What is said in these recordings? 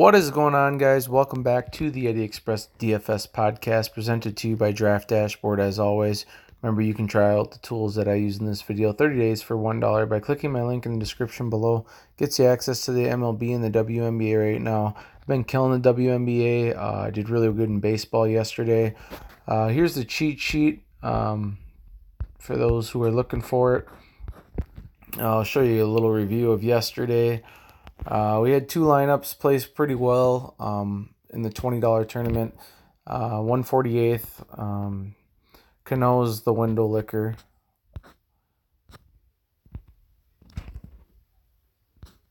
What is going on, guys? Welcome back to the Eddie Express DFS podcast, presented to you by Draft Dashboard. As always, remember you can try out the tools that I use in this video 30 days for $1 by clicking my link in the description below. Gets you access to the MLB and the WNBA right now. I've been killing the WNBA. I did really good in baseball yesterday. Here's the cheat sheet for those who are looking for it. I'll show you a little review of yesterday. We had two lineups placed pretty well in the $20 tournament. 148th, Cano's the window licker.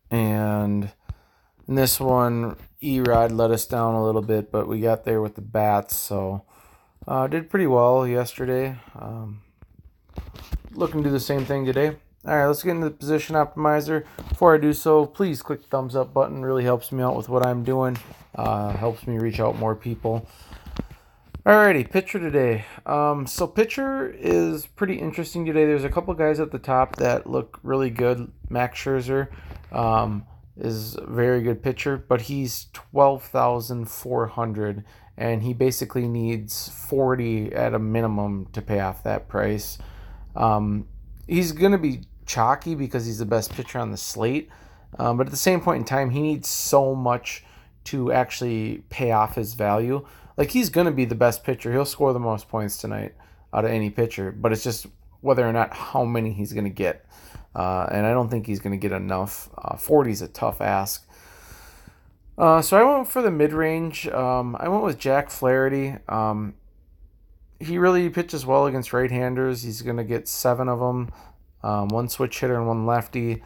And in this one, E-Rod let us down a little bit, but we got there with the bats, so did pretty well yesterday. Looking to do the same thing today. All right, let's get into the position optimizer. Before I do so, please click the thumbs up button. Really helps me out with what I'm doing. Helps me reach out more people. Alrighty, pitcher today. So pitcher is pretty interesting today. There's a couple guys at the top that look really good. Max Scherzer is a very good pitcher, but he's 12,400, and he basically needs 40 at a minimum to pay off that price. He's going to be chalky because he's the best pitcher on the slate. But at the same point in time, he needs so much to actually pay off his value. Like, he's going to be the best pitcher. He'll score the most points tonight out of any pitcher. But it's just whether or not how many he's going to get. And I don't think he's going to get enough. 40 is a tough ask. So I went for the mid-range. I went with Jack Flaherty. He really pitches well against right-handers. He's going to get 7 of them. One switch hitter and one lefty.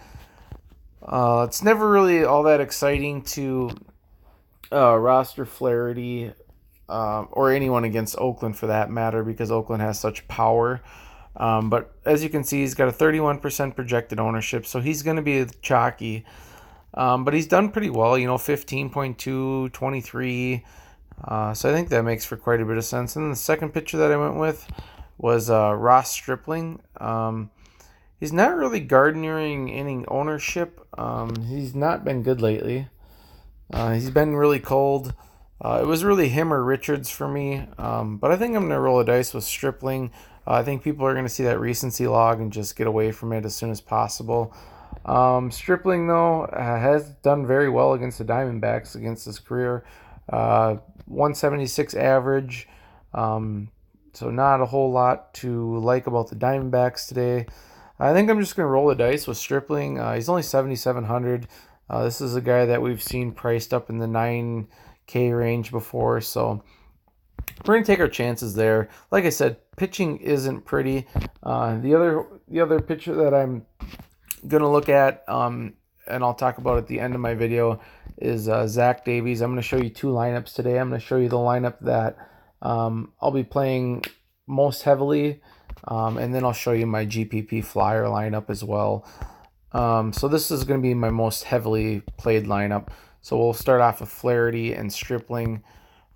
It's never really all that exciting to roster Flaherty or anyone against Oakland for that matter, because Oakland has such power. But as you can see, he's got a 31% projected ownership, so he's going to be chalky. But he's done pretty well, 15.2, 23. So I think that makes for quite a bit of sense. And then the second pitcher that I went with was Ross Stripling. He's not really garnering any ownership. He's not been good lately. He's been really cold. It was really him or Richards for me. But I think I'm going to roll a dice with Stripling. I think people are going to see that recency log and just get away from it as soon as possible. Stripling, though, has done very well against the Diamondbacks against his career. 176 average. So not a whole lot to like about the Diamondbacks today. I think I'm just going to roll the dice with Stripling. He's only 7,700. This is a guy that we've seen priced up in the 9K range before, so we're going to take our chances there. Like I said, pitching isn't pretty. The other pitcher that I'm going to look at, and I'll talk about at the end of my video, is Zach Davies. I'm going to show you two lineups today. I'm going to show you the lineup that I'll be playing most heavily, and then I'll show you my GPP flyer lineup as well. So this is going to be my most heavily played lineup. So we'll start off with Flaherty and Stripling.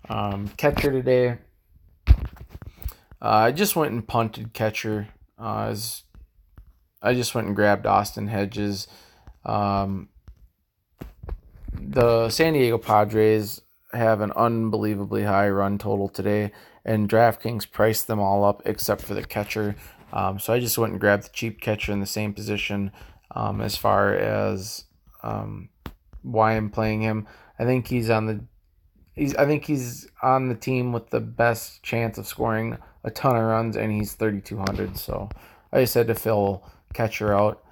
Catcher today, I just went and punted catcher. I just went and grabbed Austin Hedges. The San Diego Padres have an unbelievably high run total today, and DraftKings priced them all up except for the catcher. So I just went and grabbed the cheap catcher in the same position. As far as why I'm playing him, I think he's on the team with the best chance of scoring a ton of runs, and he's 3,200. So I just had to fill catcher out.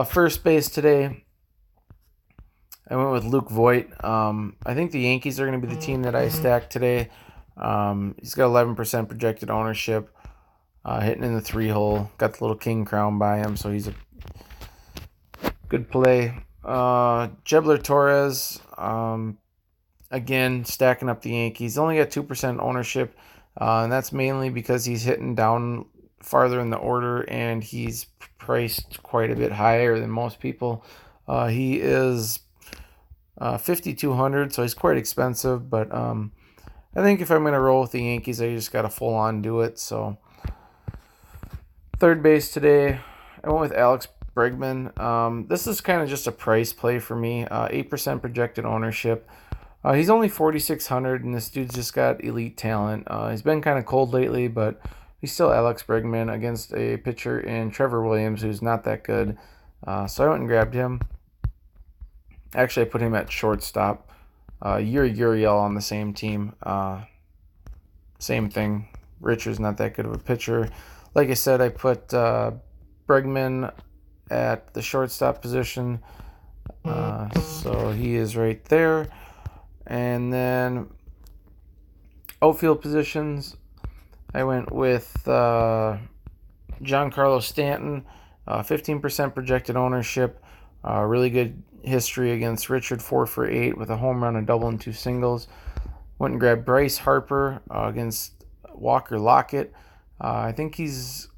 First base today, I went with Luke Voit. I think the Yankees are going to be the team that I stacked today. He's got 11% projected ownership, hitting in the 3-hole. Got the little king crown by him, so he's a good play. Jebler Torres, again, stacking up the Yankees. Only got 2% ownership, and that's mainly because he's hitting down farther in the order, and he's priced quite a bit higher than most people. He is 5,200, so he's quite expensive, but I think if I'm going to roll with the Yankees, I just got to full-on do it. So third base today, I went with Alex Bregman. This is kind of just a price play for me. 8% projected ownership. He's only 4,600, and this dude's just got elite talent. He's been kind of cold lately, but he's still Alex Bregman against a pitcher in Trevor Williams, who's not that good. So I went and grabbed him. Actually, I put him at shortstop. Yuri Gurriel on the same team. Same thing. Richard's not that good of a pitcher. Like I said, I put Bregman at the shortstop position. So he is right there. And then outfield positions, I went with Giancarlo Stanton, 15% projected ownership, really good history against Richard, 4 for 8 with a home run, a double, and 2 singles. Went and grabbed Bryce Harper against Walker Lockett. I think he's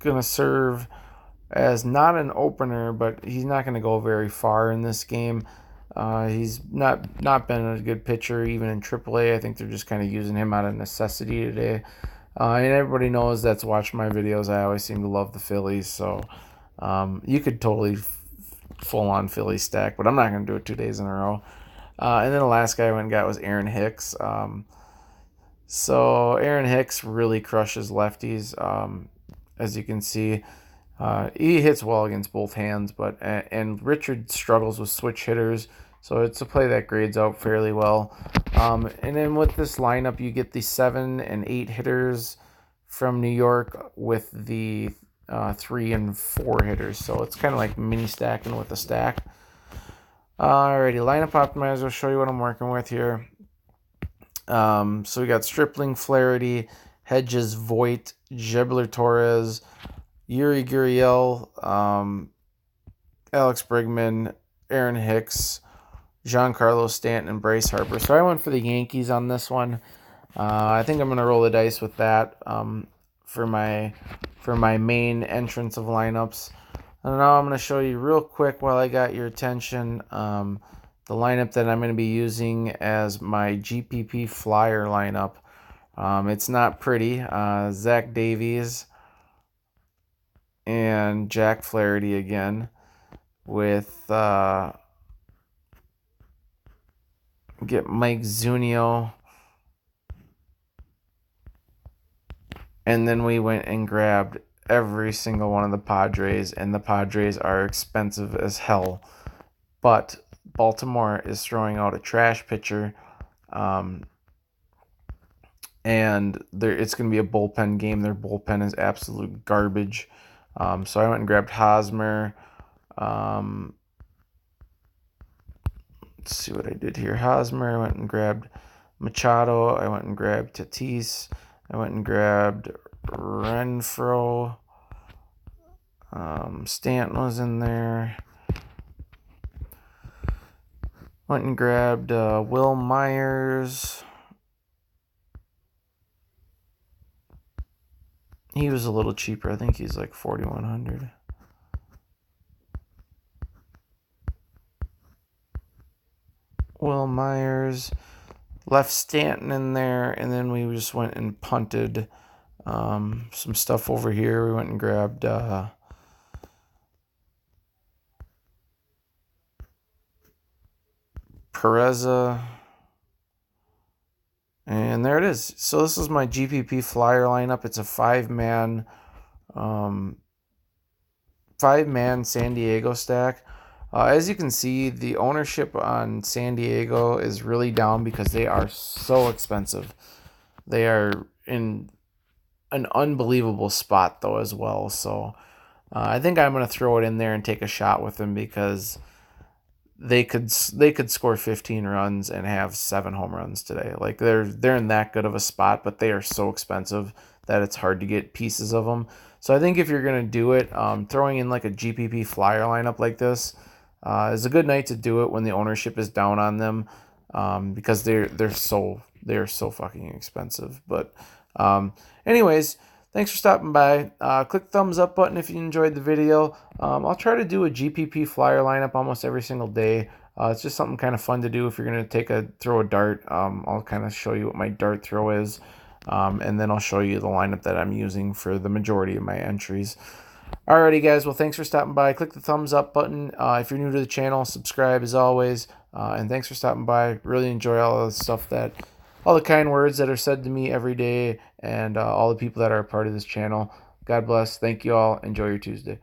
going to serve as not an opener, but he's not going to go very far in this game. He's not been a good pitcher even in AAA. I think they're just kind of using him out of necessity today. And everybody knows that's watched my videos. I always seem to love the Phillies, so you could totally full-on Phillies stack, but I'm not going to do it 2 days in a row. And then the last guy I went and got was Aaron Hicks. So Aaron Hicks really crushes lefties, as you can see. He hits well against both hands, and Richard struggles with switch hitters, so it's a play that grades out fairly well. And then with this lineup, you get the 7 and 8 hitters from New York with the 3 and 4 hitters, so it's kind of like mini stacking with a stack. Alrighty, lineup optimizer. I'll show you what I'm working with here. So we got Stripling, Flaherty, Hedges, Voit, Jebler Torres, Yuri Gurriel, Alex Bregman, Aaron Hicks, Giancarlo Stanton, and Bryce Harper. So I went for the Yankees on this one. I think I'm going to roll the dice with that for my main entrance of lineups. And now I'm going to show you real quick while I got your attention the lineup that I'm going to be using as my GPP flyer lineup. It's not pretty. Zach Davies and Jack Flaherty again with get Mike Zunio, and then we went and grabbed every single one of the Padres, and the Padres are expensive as hell, but Baltimore is throwing out a trash pitcher, and it's going to be a bullpen game. Their bullpen is absolute garbage. So I went and grabbed Hosmer. Let's see what I did here. Hosmer, I went and grabbed Machado. I went and grabbed Tatis. I went and grabbed Renfroe. Stanton was in there. Went and grabbed Will Myers. He was a little cheaper. I think he's like 4,100. Will Myers. Left Stanton in there, and then we just went and punted some stuff over here. We went and grabbed Pereza. And there it is. So this is my GPP flyer lineup. It's a five-man San Diego stack. As you can see, the ownership on San Diego is really down because they are so expensive. They are in an unbelievable spot, though, as well. So I think I'm going to throw it in there and take a shot with them because they could score 15 runs and have 7 home runs today. Like they're in that good of a spot, but they are so expensive that it's hard to get pieces of them. So I think if you're going to do it, throwing in like a GPP flyer lineup like this is a good night to do it when the ownership is down on them, because they're so fucking expensive. But anyways, thanks for stopping by. Click the thumbs up button if you enjoyed the video. I'll try to do a GPP flyer lineup almost every single day. It's just something kind of fun to do if you're going to throw a dart. I'll kind of show you what my dart throw is, and then I'll show you the lineup that I'm using for the majority of my entries. Alrighty, guys. Well, thanks for stopping by. Click the thumbs up button if you're new to the channel. Subscribe as always. And thanks for stopping by. Really enjoy all the stuff all the kind words that are said to me every day, and all the people that are a part of this channel. God bless. Thank you all. Enjoy your Tuesday.